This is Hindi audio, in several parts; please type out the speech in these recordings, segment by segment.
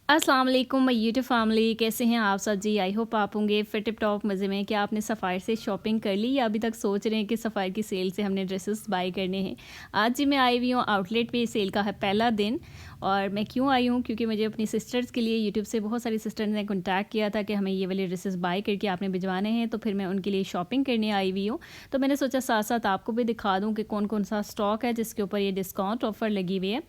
अस्सलाम वालेकुम माय यूट्यूब फैमिली, कैसे हैं आप सब जी। आई होप आप होंगे फिर टिप टॉप मज़े में। क्या आपने सफ़ायर से शॉपिंग कर ली या अभी तक सोच रहे हैं कि सफ़ायर की सेल से हमने ड्रेसेस बाय करने हैं। आज जी मैं आई हुई हूँ आउटलेट पे, सेल का है पहला दिन। और मैं क्यों आई हूँ, क्योंकि मुझे अपनी सिस्टर्स के लिए यूट्यूब से बहुत सारी सिस्टर्स ने कॉन्टैक्ट किया था कि हमें ये वाले ड्रेसेस बाय करके आपने भिजवाने हैं, तो फिर मैं उनके लिए शॉपिंग करने आई हुई हूँ। तो मैंने सोचा साथ साथ आपको भी दिखा दूँ कि कौन कौन सा स्टॉक है जिसके ऊपर ये डिस्काउंट ऑफ़र लगी हुई है।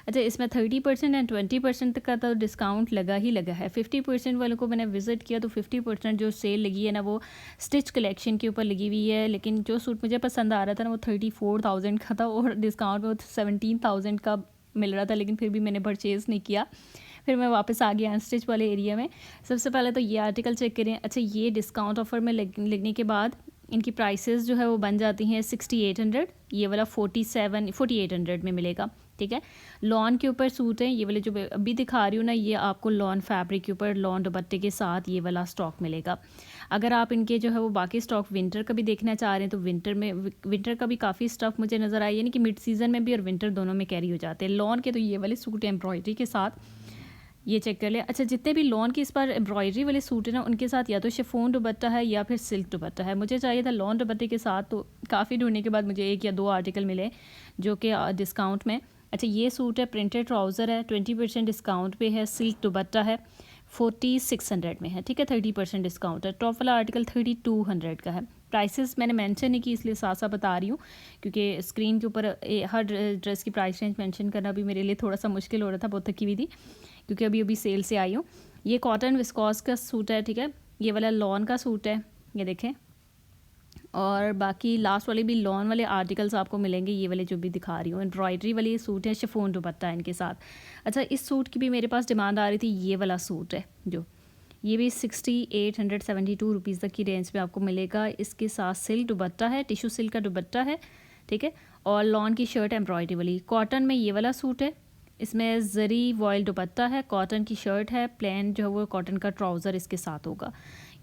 अच्छा, इसमें 30% एंड 20% तक का तो डिस्काउंट लगा ही लगा है। 50% वालों को मैंने विज़िट किया तो 50% जो सेल लगी है ना, वो स्टिच कलेक्शन के ऊपर लगी हुई है। लेकिन जो सूट मुझे पसंद आ रहा था ना, वो 34,000 का था और डिस्काउंट में वो 17,000 का मिल रहा था, लेकिन फिर भी मैंने परचेज़ नहीं किया। फिर मैं वापस आ गया अनस्टिच वाले एरिया में। सबसे पहले तो ये आर्टिकल चेक करें। अच्छा, ये डिस्काउंट ऑफ़र में लगने के बाद इनकी प्राइसेस जो है वो बन जाती हैं 6800। ये वाला 4800 में मिलेगा, ठीक है। लॉन के ऊपर सूट है ये वाले जो अभी दिखा रही हूँ ना, ये आपको लॉन फैब्रिक के ऊपर लॉन दुपट्टे के साथ ये वाला स्टॉक मिलेगा। अगर आप इनके जो है वो बाकी स्टॉक विंटर का भी देखना चाह रहे हैं तो विंटर का भी काफ़ी स्टफ़ मुझे नज़र आया, यानी कि मिड सीज़न में भी और विंटर दोनों में कैरी हो जाते हैं। लॉन के तो ये वाले सूट एम्ब्रॉयडरी के साथ, ये चेक कर ले। अच्छा, जितने भी लॉन के इस बार एम्ब्रॉयडरी वाले सूट है ना, उनके साथ या तो शिफॉन दुपट्टा है या फिर सिल्क दुपट्टा है। मुझे चाहिए था लॉन दुपट्टे के साथ, तो काफ़ी ढूंढने के बाद मुझे 1 या 2 आर्टिकल मिले जो कि डिस्काउंट में। अच्छा, ये सूट है, प्रिंटेड ट्राउज़र है, 20% डिस्काउंट पे है, सिल्क दुपट्टा है, 4600 में है, ठीक है। 30% डिस्काउंट है। टॉप वाला आर्टिकल 3200 का है। प्राइसेस मैंने मेंशन नहीं की, इसलिए साथ साथ बता रही हूँ, क्योंकि स्क्रीन के ऊपर हर ड्रेस की प्राइस रेंज मेंशन करना भी मेरे लिए थोड़ा सा मुश्किल हो रहा था, बहुत थकी हुई थी क्योंकि अभी अभी सेल से आई हूँ। ये कॉटन विस्कॉस का सूट है, ठीक है। ये वाला लॉन का सूट है, ये देखें। और बाकी लास्ट वाले भी लॉन वाले आर्टिकल्स आपको मिलेंगे, ये वाले जो भी दिखा रही हूँ। एम्ब्रॉयडरी वाले सूट है, शिफॉन दुपट्टा है इनके साथ। अच्छा, इस सूट की भी मेरे पास डिमांड आ रही थी। ये वाला सूट है जो, ये भी 6872 रुपीज़ तक की रेंज में आपको मिलेगा। इसके साथ सिल्क दुपट्टा है, टिशू सिल्क का दुपट्टा है, ठीक है। और लॉन की शर्ट एम्ब्रॉयडरी वाली। कॉटन में ये वाला सूट है, इसमें जरी वॉयल दुपट्टा है, कॉटन की शर्ट है, प्लेन जो है वो कॉटन का ट्राउज़र इसके साथ होगा।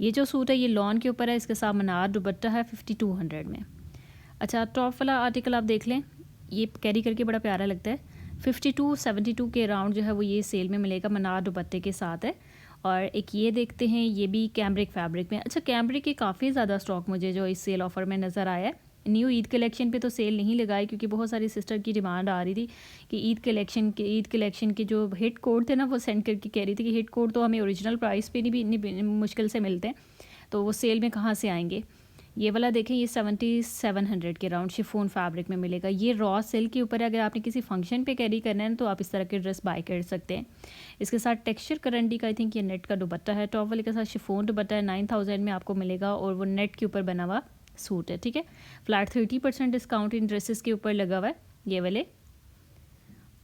ये जो सूट है ये लॉन के ऊपर है, इसके साथ मनार दुपट्टा है 5200 में। अच्छा, टॉप वाला आर्टिकल आप देख लें, ये कैरी करके बड़ा प्यारा लगता है। 5272 के अराउंड जो है वो ये सेल में मिलेगा, मनार दुपट्टे के साथ है। और एक ये देखते हैं, ये भी कैम्ब्रिक फैब्रिक में। अच्छा, कैम्ब्रिक के काफ़ी ज़्यादा स्टॉक मुझे जो इस सेल ऑफ़र में नज़र आया है। न्यू ईद कलेक्शन पे तो सेल नहीं लगाई, क्योंकि बहुत सारी सिस्टर की डिमांड आ रही थी कि ईद कलेक्शन के जो हिट कोड थे ना, वो सेंड करके कह रही थी कि हिट कोड तो हमें ओरिजिनल प्राइस पे नहीं मुश्किल से मिलते हैं, तो वो सेल में कहाँ से आएंगे। ये वाला देखें, ये 7700 के राउंड शिफॉन फैब्रिक में मिलेगा। ये रॉ सिल्क के ऊपर है। अगर आपने किसी फंक्शन पे कैरी करना है तो आप इस तरह के ड्रेस बाय कर सकते हैं। इसके साथ टेक्सचर करंडी का आई थिंक ये नेट का दुपट्टा है। टॉप वाले के साथ शिफॉन दुपट्टा है, 9000 में आपको मिलेगा और वो नेट के ऊपर बना हुआ सूट है, ठीक है। फ्लैट 30% डिस्काउंट इन ड्रेसेस के ऊपर लगा हुआ है ये वाले।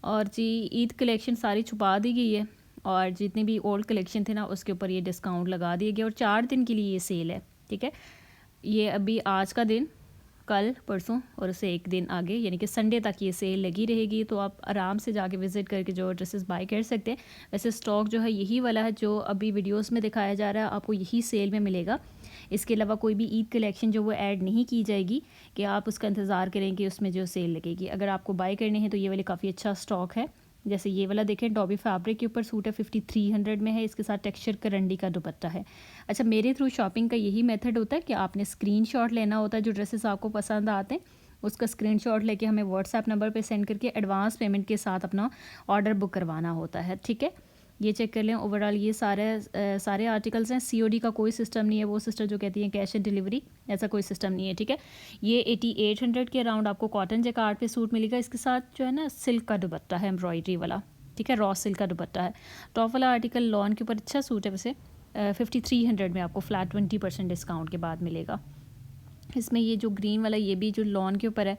और जी ईद कलेक्शन सारी छुपा दी गई है, और जितनी भी ओल्ड कलेक्शन थे ना उसके ऊपर ये डिस्काउंट लगा दिए गए, और 4 दिन के लिए ये सेल है, ठीक है। ये अभी आज का दिन, कल परसों और उससे एक दिन आगे यानी कि संडे तक ये सेल लगी रहेगी, तो आप आराम से जाके विज़िट करके जो ड्रेसेस बाय कर सकते हैं। वैसे स्टॉक जो है यही वाला है जो अभी वीडियोस में दिखाया जा रहा है, आपको यही सेल में मिलेगा। इसके अलावा कोई भी ईद कलेक्शन जो वो ऐड नहीं की जाएगी कि आप उसका इंतज़ार करें कि उसमें जो सेल लगेगी। अगर आपको बाय करने हैं तो ये वाले काफ़ी अच्छा स्टॉक है। जैसे ये वाला देखें, डॉबी फैब्रिक के ऊपर सूट है, 5300 में है। इसके साथ टेक्सचर करंडी का दुपट्टा है। अच्छा, मेरे थ्रू शॉपिंग का यही मेथड होता है कि आपने स्क्रीनशॉट लेना होता है, जो ड्रेसेस आपको पसंद आते हैं उसका स्क्रीनशॉट लेके हमें व्हाट्सएप नंबर पे सेंड करके एडवांस पेमेंट के साथ अपना ऑर्डर बुक करवाना होता है, ठीक है। ये चेक कर लें। ओवरऑल ये सारे आर्टिकल्स हैं। सीओडी का कोई सिस्टम नहीं है। वो सिस्टर जो कहती हैं कैश ऑन डिलीवरी, ऐसा कोई सिस्टम नहीं है, ठीक है। ये 8800 के अराउंड आपको कॉटन जैकार्ड पे सूट मिलेगा। इसके साथ जो है ना सिल्क का दुपट्टा है एम्ब्रॉयडरी वाला, ठीक है, रॉ सिल्क का दुपट्टा है। टॉप वाला आर्टिकल लॉन के ऊपर अच्छा सूट है, वैसे 5300 में आपको फ्लैट 20% डिस्काउंट के बाद मिलेगा। इसमें ये जो ग्रीन वाला ये भी जो लॉन के ऊपर है,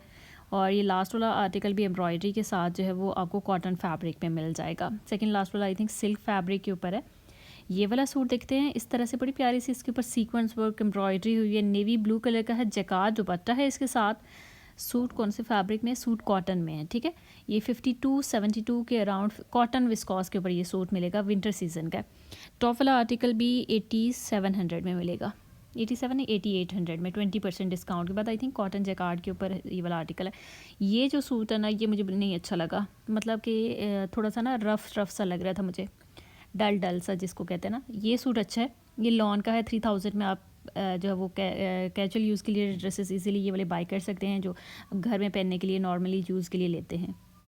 और ये लास्ट वाला आर्टिकल भी एम्ब्रॉयडरी के साथ जो है वो आपको कॉटन फैब्रिक में मिल जाएगा। सेकंड लास्ट वाला आई थिंक सिल्क फैब्रिक के ऊपर है। ये वाला सूट देखते हैं, इस तरह से बड़ी प्यारी सी इसके ऊपर सीक्वेंस वर्क एम्ब्रॉयडरी हुई है। नेवी ब्लू कलर का है, जैकार्ड दुपट्टा है इसके साथ। सूट कौन से फैब्रिक में, सूट कॉटन में है, ठीक है। ये 5272 के अराउंड कॉटन विस्कॉस के ऊपर ये सूट मिलेगा, विंटर सीजन का। टॉप वाला आर्टिकल भी 8700 में मिलेगा, 87 नहीं 8800 में 20% डिस्काउंट के बाद। आई थिंक कॉटन जैकार्ड के ऊपर ये वाला आर्टिकल है। ये जो सूट है ना, ये मुझे नहीं अच्छा लगा, मतलब कि थोड़ा सा ना रफ सा लग रहा था मुझे। डल डल सा जिसको कहते हैं ना, ये सूट अच्छा है। ये लॉन का है, 3000 में आप जो है वो कैजुअल यूज़ के लिए ड्रेसेस इजीली ये वाले बाय कर सकते हैं, जो घर में पहनने के लिए नॉर्मली यूज़ के लिए लेते हैं।